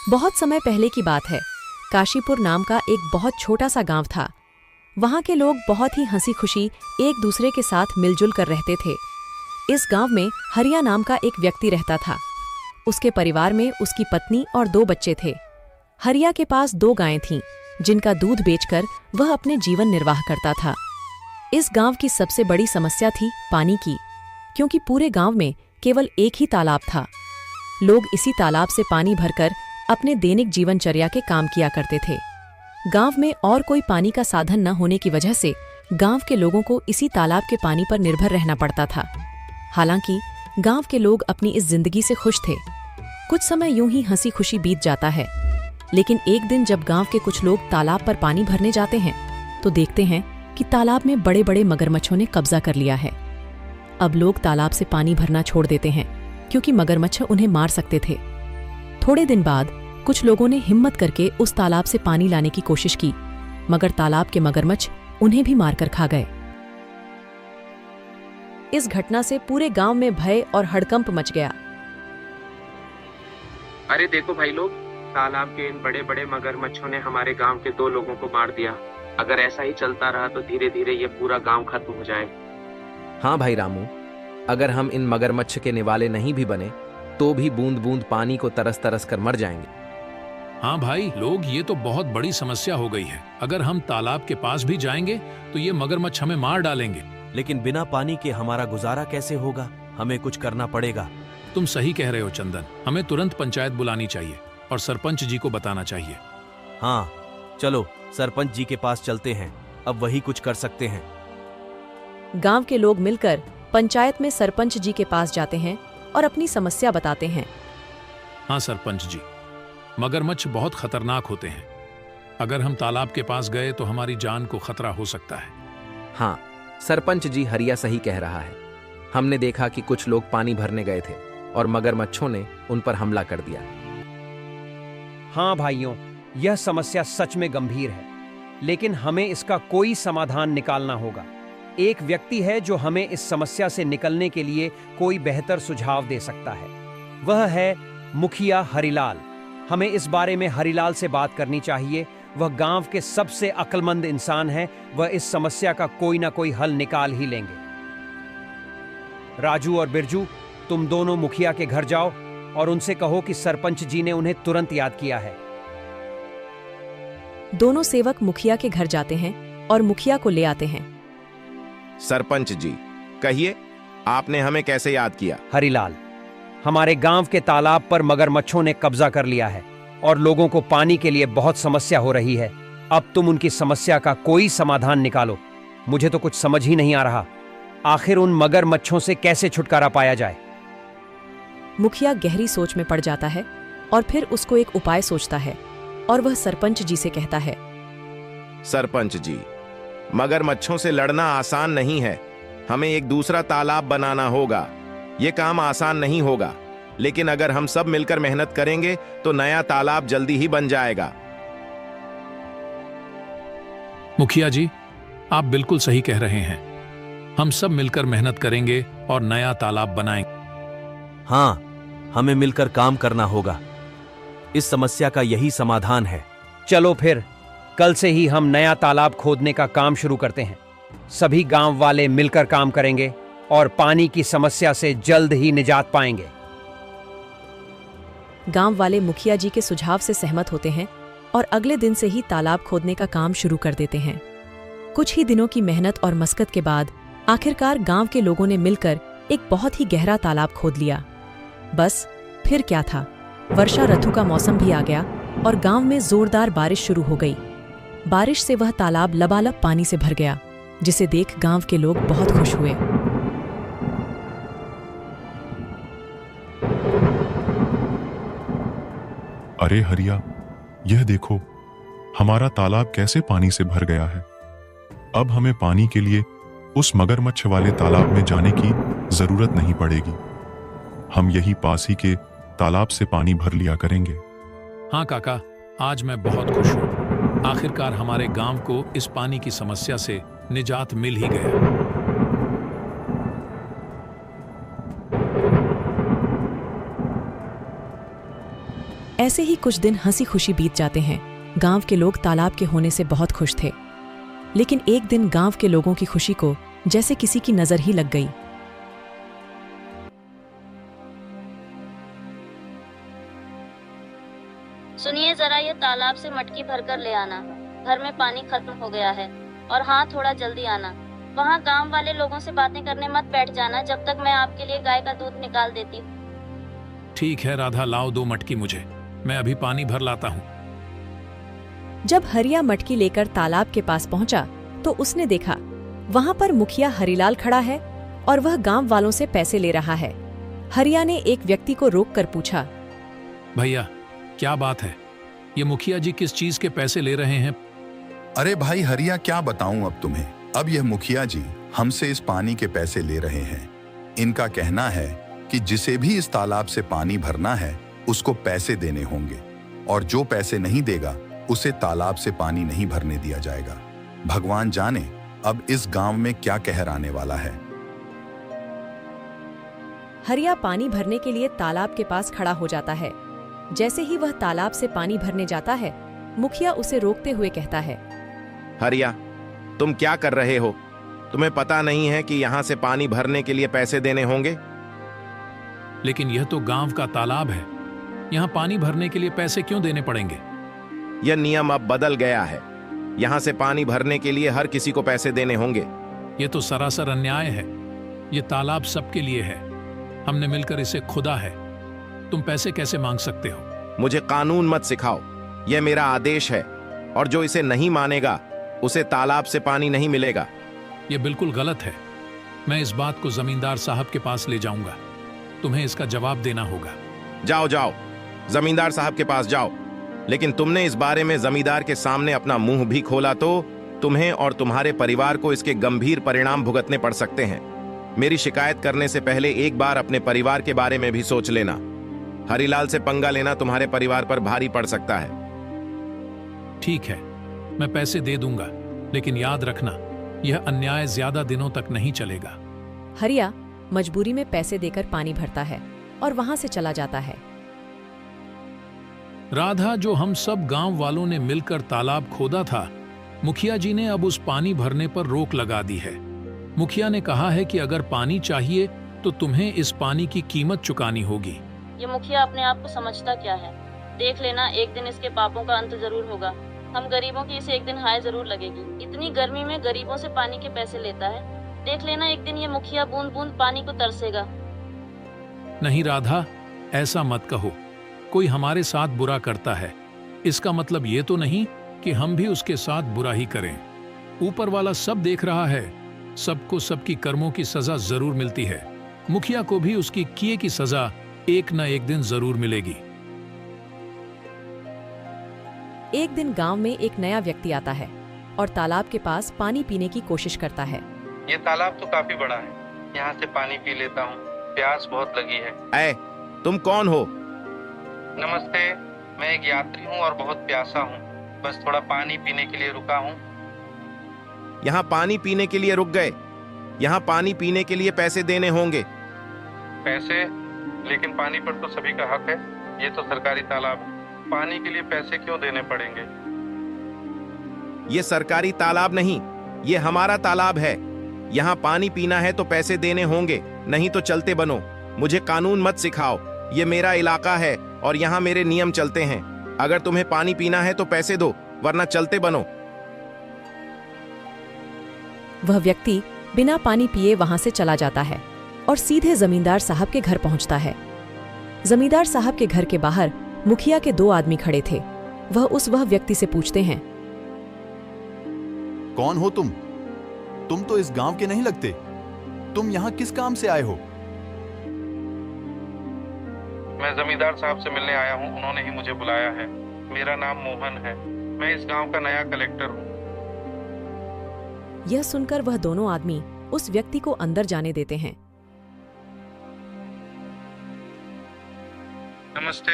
बहुत समय पहले की बात है। काशीपुर नाम का एक बहुत छोटा सा गांव था। वहां के लोग बहुत ही हंसी खुशी एक दूसरे के साथ मिलजुल कर रहते थे। इस गांव में हरिया नाम का एक व्यक्ति रहता था। उसके परिवार में उसकी पत्नी और 2 बच्चे थे। हरिया के पास 2 गायें थीं, जिनका दूध बेचकर वह अपने जीवन निर्वाह करता था। इस गांव की सबसे बड़ी समस्या थी पानी की, क्योंकि पूरे गांव में केवल एक ही तालाब था। लोग इसी तालाब से पानी भरकर अपने दैनिक जीवनचर्या के काम किया करते थे। गांव में और कोई पानी का साधन न होने की वजह से गांव के लोगों को इसी तालाब के पानी पर निर्भर रहना पड़ता था। हालांकि गांव के लोग अपनी इस जिंदगी से खुश थे। कुछ समय यूं ही हंसी खुशी बीत जाता है, लेकिन एक दिन जब गांव के कुछ लोग तालाब पर पानी भरने जाते हैं तो देखते हैं कि तालाब में बड़े बड़े मगरमच्छों ने कब्जा कर लिया है। अब लोग तालाब से पानी भरना छोड़ देते हैं, क्योंकि मगरमच्छ उन्हें मार सकते थे। थोड़े दिन बाद कुछ लोगों ने हिम्मत करके उस तालाब से पानी लाने की कोशिश की, मगर तालाब के मगरमच्छ उन्हें भी मारकर खा गए। इस घटना से पूरे गांव में भय और हड़कंप मच गया। अरे देखो भाई लोग, तालाब के इन बड़े बड़े मगरमच्छों ने हमारे गांव के 2 लोगों को मार दिया। अगर ऐसा ही चलता रहा तो धीरे धीरे ये पूरा गांव खत्म हो जाए। हाँ भाई रामू, अगर हम इन मगरमच्छ के निवाले नहीं भी बने तो भी बूंद बूंद पानी को तरस तरस कर मर जाएंगे। हाँ भाई लोग, ये तो बहुत बड़ी समस्या हो गई है। अगर हम तालाब के पास भी जाएंगे तो ये मगरमच्छ हमें मार डालेंगे। लेकिन बिना पानी के हमारा गुजारा कैसे होगा? हमें कुछ करना पड़ेगा। तुम सही कह रहे हो चंदन, हमें तुरंत पंचायत बुलानी चाहिए और सरपंच जी को बताना चाहिए। हाँ चलो सरपंच जी के पास चलते हैं, अब वही कुछ कर सकते हैं। गांव के लोग मिलकर पंचायत में सरपंच जी के पास जाते हैं और अपनी समस्या बताते हैं। हाँ सरपंच जी, मगरमच्छ बहुत खतरनाक होते हैं। अगर हम तालाब के पास गए तो हमारी जान को खतरा हो सकता है। हाँ सरपंच जी, हरिया सही कह रहा है। हमने देखा कि कुछ लोग पानी भरने गए थे और मगरमच्छों ने उन पर हमला कर दिया। हाँ भाइयों, यह समस्या सच में गंभीर है, लेकिन हमें इसका कोई समाधान निकालना होगा। एक व्यक्ति है जो हमें इस समस्या से निकलने के लिए कोई बेहतर सुझाव दे सकता है। वह है मुखिया हरिलाल। हमें इस बारे में हरिलाल से बात करनी चाहिए। वह गांव के सबसे अक्लमंद इंसान है। वह इस समस्या का कोई ना कोई हल निकाल ही लेंगे। राजू और बिरजू, तुम दोनों मुखिया के घर जाओ और उनसे कहो कि सरपंच जी ने उन्हें तुरंत याद किया है। दोनों सेवक मुखिया के घर जाते हैं और मुखिया को ले आते हैं। सरपंच जी, कहिए, आपने हमें कैसे याद किया? हरिलाल, हमारे गांव के तालाब पर मगरमच्छों ने कब्जा कर लिया है और लोगों को पानी के लिए बहुत समस्या हो रही है। अब तुम उनकी समस्या का कोई समाधान निकालो। मुझे तो कुछ समझ ही नहीं आ रहा, आखिर उन मगरमच्छों से कैसे छुटकारा पाया जाए। मुखिया गहरी सोच में पड़ जाता है और फिर उसको एक उपाय सोचता है और वह सरपंच जी से कहता है। सरपंच जी, मगरमच्छों से लड़ना आसान नहीं है। हमें एक दूसरा तालाब बनाना होगा। ये काम आसान नहीं होगा, लेकिन अगर हम सब मिलकर मेहनत करेंगे तो नया तालाब जल्दी ही बन जाएगा। मुखिया जी, आप बिल्कुल सही कह रहे हैं। हम सब मिलकर मेहनत करेंगे और नया तालाब बनाएंगे। हाँ, हमें मिलकर काम करना होगा। इस समस्या का यही समाधान है। चलो फिर कल से ही हम नया तालाब खोदने का काम शुरू करते हैं। सभी गांव वाले मिलकर काम करेंगे और पानी की समस्या से जल्द ही निजात पाएंगे। गांव वाले मुखिया जी के सुझाव से सहमत होते हैं और अगले दिन से ही तालाब खोदने का काम शुरू कर देते हैं। कुछ ही दिनों की मेहनत और मशक्कत के बाद आखिरकार गांव के लोगों ने मिलकर एक बहुत ही गहरा तालाब खोद लिया। बस फिर क्या था, वर्षा ऋतु का मौसम भी आ गया और गांव में जोरदार बारिश शुरू हो गई। बारिश से वह तालाब लबालब पानी से भर गया, जिसे देख गांव के लोग बहुत खुश हुए। अरे हरिया, यह देखो, हमारा तालाब कैसे पानी से भर गया है। अब हमें पानी के लिए उस मगरमच्छ वाले तालाब में जाने की जरूरत नहीं पड़ेगी। हम यही पास ही के तालाब से पानी भर लिया करेंगे। हाँ काका, आज मैं बहुत खुश हूँ। आखिरकार हमारे गांव को इस पानी की समस्या से निजात मिल ही गया। ऐसे ही कुछ दिन हंसी खुशी बीत जाते हैं। गांव के लोग तालाब के होने से बहुत खुश थे। लेकिन एक दिन गांव के लोगों की खुशी को जैसे किसी की नजर ही लग गई। सुनिए जरा, ये तालाब से मटकी भरकर ले आना। घर में पानी खत्म हो गया है। और हाँ, थोड़ा जल्दी आना। वहाँ गांव वाले लोगों से बातें करने मत बैठ जाना जब तक मैं आपके लिए गाय का दूध निकाल देती हूँ। ठीक है राधा, लाओ 2 मटकी मुझे, मैं अभी पानी भर लाता हूँ। जब हरिया मटकी लेकर तालाब के पास पहुंचा तो उसने देखा वहां पर मुखिया हरिलाल खड़ा है और वह गांव वालों से पैसे ले रहा है। हरिया ने एक व्यक्ति को रोककर पूछा, भैया क्या बात है, ये मुखिया जी किस चीज के पैसे ले रहे हैं? अरे भाई हरिया, क्या बताऊं अब तुम्हें। अब यह मुखिया जी हमसे इस पानी के पैसे ले रहे हैं। इनका कहना है कि जिसे भी इस तालाब से पानी भरना है उसको पैसे देने होंगे, और जो पैसे नहीं देगा उसे तालाब से पानी नहीं भरने दिया जाएगा। भगवान जाने अब इस गांव में क्या कहर आने वाला है। हरिया पानी भरने के लिए तालाब के पास खड़ा हो जाता है। जैसे ही वह तालाब से पानी भरने जाता है, मुखिया उसे रोकते हुए कहता है, हरिया, तुम क्या कर रहे हो? तुम्हें पता नहीं है कि यहाँ से पानी भरने के लिए पैसे देने होंगे? लेकिन यह तो गांव का तालाब है, यहाँ पानी भरने के लिए पैसे क्यों देने पड़ेंगे? यह नियम अब बदल गया है। यहाँ से पानी भरने के लिए हर किसी को पैसे देने होंगे। ये तो सरासर अन्याय है। ये तालाब सबके लिए है, हमने मिलकर इसे खुदा है। तुम पैसे कैसे मांग सकते हो? मुझे कानून मत सिखाओ, यह मेरा आदेश है, और जो इसे नहीं मानेगा उसे तालाब से पानी नहीं मिलेगा। ये बिल्कुल गलत है। मैं इस बात को जमींदार साहब के पास ले जाऊंगा। तुम्हें इसका जवाब देना होगा। जाओ जाओ, जमींदार साहब के पास जाओ। लेकिन तुमने इस बारे में जमींदार के सामने अपना मुंह भी खोला तो तुम्हें और तुम्हारे परिवार को इसके गंभीर परिणाम भुगतने पड़ सकते हैं। मेरी शिकायत करने से पहले एक बार अपने परिवार के बारे में भी सोच लेना। हरिलाल से पंगा लेना तुम्हारे परिवार पर भारी पड़ सकता है। ठीक है, मैं पैसे दे दूंगा, लेकिन याद रखना यह अन्याय ज्यादा दिनों तक नहीं चलेगा। हरिया मजबूरी में पैसे देकर पानी भरता है और वहां से चला जाता है। राधा, जो हम सब गांव वालों ने मिलकर तालाब खोदा था, मुखिया जी ने अब उस पानी भरने पर रोक लगा दी है। मुखिया ने कहा है कि अगर पानी चाहिए तो तुम्हें इस पानी की कीमत चुकानी होगी। ये मुखिया अपने आप को समझता क्या है? देख लेना, एक दिन इसके पापों का अंत जरूर होगा। हम गरीबों की इसे एक दिन हाय जरूर लगेगी। इतनी गर्मी में गरीबों से पानी के पैसे लेता है। देख लेना, एक दिन ये मुखिया बूंद बूंद पानी को तरसेगा। नहीं राधा, ऐसा मत कहो। कोई हमारे साथ बुरा करता है, इसका मतलब ये तो नहीं कि हम भी उसके साथ बुरा ही करें। ऊपर वाला सब देख रहा है, सबको सबकी कर्मों की सजा जरूर मिलती है। मुखिया को भी उसकी किए की सजा एक न एक दिन जरूर मिलेगी। एक दिन गांव में एक नया व्यक्ति आता है और तालाब के पास पानी पीने की कोशिश करता है। ये तालाब तो काफी बड़ा है, यहाँ से पानी पी लेता हूँ, प्यास बहुत लगी है। ऐ, तुम कौन हो? नमस्ते, मैं एक यात्री हूँ और बहुत प्यासा हूँ। बस थोड़ा पानी पीने के लिए रुका हूँ। यहाँ पानी पीने के लिए रुक गए? यहाँ पानी पीने के लिए पैसे देने होंगे। पैसे? लेकिन पानी पर तो सभी का हक है। ये तो सरकारी तालाब है, पानी के लिए पैसे क्यों देने पड़ेंगे? ये सरकारी तालाब नहीं, ये हमारा तालाब है। यहाँ पानी पीना है तो पैसे देने होंगे, नहीं तो चलते बनो। मुझे कानून मत सिखाओ, ये मेरा इलाका है और यहाँ मेरे नियम चलते हैं। अगर तुम्हें पानी पीना है तो पैसे दो, वरना चलते बनो। वह व्यक्ति बिना पानी पिए वहां से चला जाता है और सीधे जमींदार साहब के घर पहुंचता है। जमींदार साहब के घर के बाहर मुखिया के 2 आदमी खड़े थे। वह व्यक्ति से पूछते हैं, कौन हो तुम? तुम तो इस गांव के नहीं लगते। तुम यहाँ किस काम से आए हो? मैं जमींदार साहब से मिलने आया हूँ, उन्होंने ही मुझे बुलाया है। मेरा नाम मोहन है, मैं इस गांव का नया कलेक्टर हूँ। यह सुनकर वह दोनों आदमी उस व्यक्ति को अंदर जाने देते हैं। नमस्ते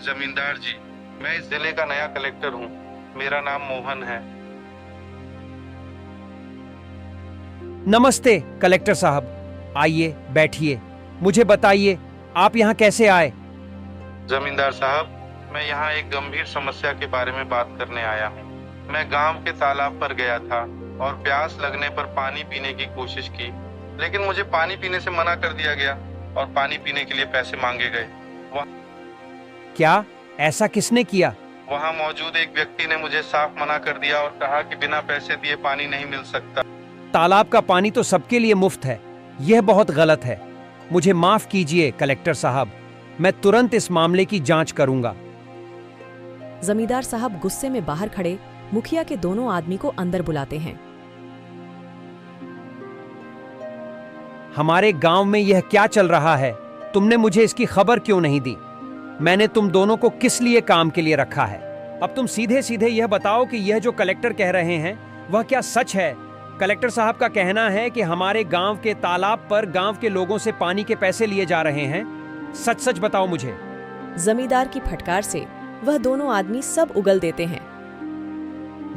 जमींदार जी, मैं इस जिले का नया कलेक्टर हूँ। मेरा नाम मोहन है। नमस्ते कलेक्टर साहब, आइए बैठिए। मुझे बताइए आप यहाँ कैसे आए? जमींदार साहब, मैं यहाँ एक गंभीर समस्या के बारे में बात करने आया हूँ। मैं गांव के तालाब पर गया था और प्यास लगने पर पानी पीने की कोशिश की, लेकिन मुझे पानी पीने से मना कर दिया गया और पानी पीने के लिए पैसे मांगे गए। क्या ऐसा किसने किया? वहाँ मौजूद एक व्यक्ति ने मुझे साफ मना कर दिया और कहा कि बिना पैसे दिए पानी नहीं मिल सकता। तालाब का पानी तो सबके लिए मुफ्त है, यह बहुत गलत है। मुझे माफ कीजिए कलेक्टर साहब, मैं तुरंत इस मामले की जांच करूंगा। जमींदार साहब गुस्से में बाहर खड़े मुखिया के दोनों आदमी को अंदर बुलाते हैं। हमारे गांव में यह क्या चल रहा है? तुमने मुझे इसकी खबर क्यों नहीं दी? मैंने तुम दोनों को किस लिए काम के लिए रखा है? अब तुम सीधे सीधे यह बताओ कि यह जो कलेक्टर कह रहे हैं वह क्या सच है? कलेक्टर साहब का कहना है कि हमारे गांव के तालाब पर गांव के लोगों से पानी के पैसे लिए जा रहे हैं। सच सच बताओ मुझे। जमींदार की फटकार से वह दोनों आदमी सब उगल देते हैं।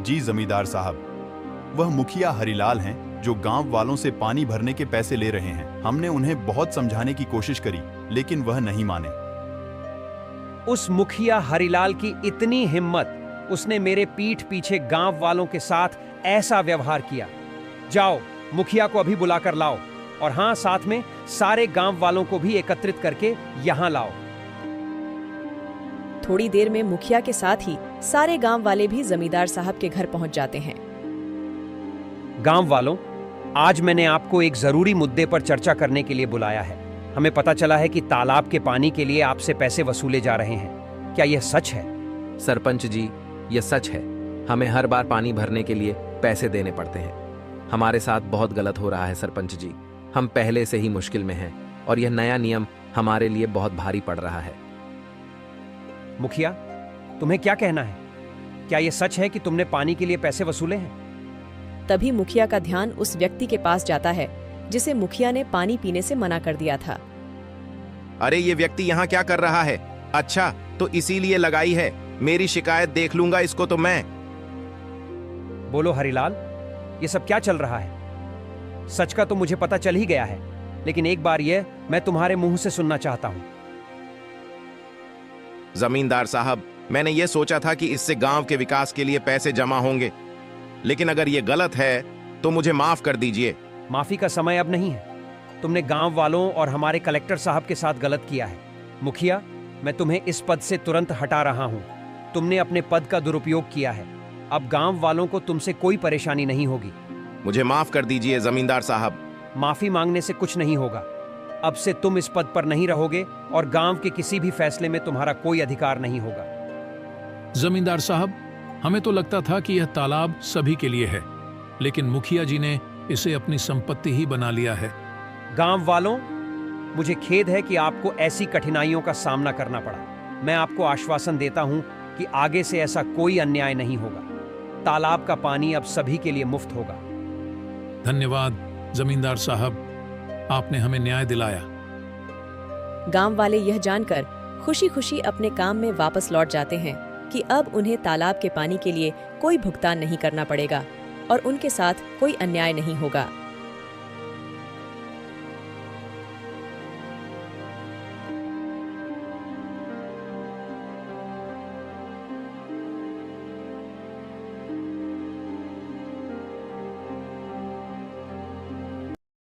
जी जमींदार साहब, वह मुखिया हरिलाल हैं जो गांव वालों से पानी भरने के पैसे ले रहे हैं। हमने उन्हें बहुत समझाने की कोशिश करी, लेकिन वह नहीं माने। उस मुखिया हरिलाल की इतनी हिम्मत, उसने मेरे पीठ पीछे गांव वालों के साथ ऐसा व्यवहार किया। जाओ, मुखिया को अभी बुलाकर लाओ, और हां, साथ में सारे गांव वालों को भी एकत्रित करके यहां लाओ। थोड़ी देर में मुखिया के साथ ही सारे गांव वाले भी जमींदार साहब के घर पहुंच जाते हैं। गांव वालों, आज मैंने आपको एक जरूरी मुद्दे पर चर्चा करने के लिए बुलाया है। हमें पता चला है कि तालाब के पानी के लिए आपसे पैसे वसूले जा रहे हैं। क्या यह सच है? सरपंच जी, यह सच है। हमें हर बार पानी भरने के लिए पैसे देने पड़ते हैं। हमारे साथ बहुत गलत हो रहा है सरपंच जी। हम पहले से ही मुश्किल में हैं और यह नया नियम हमारे लिए बहुत भारी पड़ रहा है। मुखिया, तुम्हें क्या कहना है? क्या यह सच है कि तुमने पानी के लिए पैसे वसूले हैं? तभी मुखिया का ध्यान उस व्यक्ति के पास जाता है जिसे मुखिया ने पानी पीने से मना कर दिया था। अरे ये व्यक्ति यहाँ क्या कर रहा है? अच्छा, तो इसीलिए लगाई है। मेरी शिकायत देख लूंगा इसको तो मैं। बोलो हरिलाल, ये सब क्या चल रहा है? सच का तो मुझे पता चल ही गया है, लेकिन एक बार यह मैं तुम्हारे मुंह से सुनना चाहता हूं। जमींदार साहब, मैंने ये सोचा था कि इससे गांव के विकास के लिए पैसे जमा होंगे, लेकिन अगर ये गलत है तो मुझे माफ कर दीजिए। माफी का समय अब नहीं है। तुमने गांव वालों और हमारे कलेक्टर साहब के साथ गलत किया है। मुखिया, मैं तुम्हें इस पद से तुरंत हटा रहा हूं। तुमने अपने पद का दुरुपयोग किया है। अब गांव वालों को तुमसे कोई परेशानी नहीं होगी। मुझे माफ कर दीजिए जमींदार साहब। माफी मांगने से कुछ नहीं होगा। अब से तुम इस पद पर नहीं रहोगे और गांव के किसी भी फैसले में तुम्हारा कोई अधिकार नहीं होगा। जमींदार साहब, हमें तो लगता था कि यह तालाब सभी के लिए है, लेकिन मुखिया जी ने इसे अपनी संपत्ति ही बना लिया है। गांव वालों, मुझे खेद है कि आपको ऐसी कठिनाइयों का सामना करना पड़ा। मैं आपको आश्वासन देता हूं कि आगे से ऐसा कोई अन्याय नहीं होगा। तालाब का पानी अब सभी के लिए मुफ्त होगा। धन्यवाद जमींदार साहब, आपने हमें न्याय दिलाया। गांव वाले यह जानकर खुशी खुशी अपने काम में वापस लौट जाते हैं कि अब उन्हें तालाब के पानी के लिए कोई भुगतान नहीं करना पड़ेगा और उनके साथ कोई अन्याय नहीं होगा।